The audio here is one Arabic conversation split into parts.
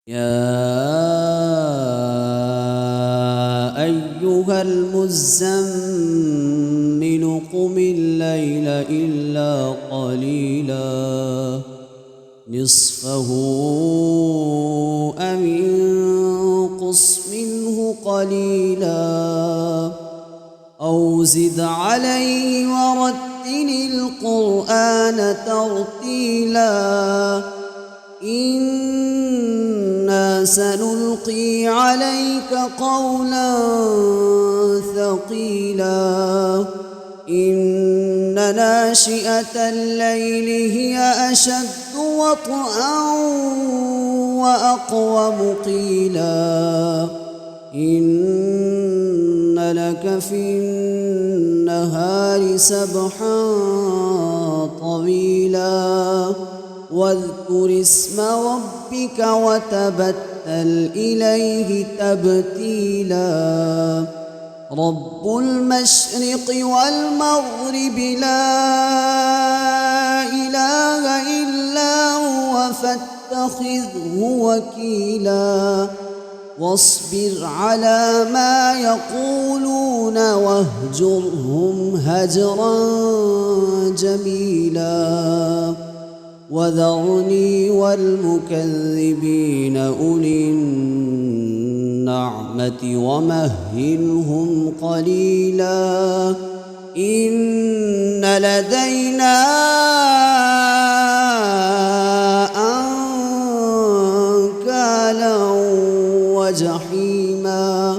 يا أيها المزمل قم الليل إلا قليلا نصفه أو انقص منه قليلا أو زد عليه ورتل القرآن ترتيلا إنا سنلقي عليك قولا ثقيلا إن ناشئة الليل هي أشد وطئا وأقوم قيلا إن لك في النهار سبحا طويلا واذكر اسم ربك وتبتل إليه تبتيلا رب المشرق والمغرب لا إله إلا هو فاتخذه وكيلا واصبر على ما يقولون واهجرهم هجرا جميلا وذرني والمكذبين أولي النعمة ومهلهم قليلا إن لدينا أنكالا وجحيما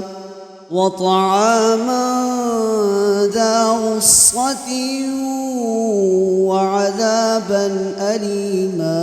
وطعاما ذا غصة وعذابا أليما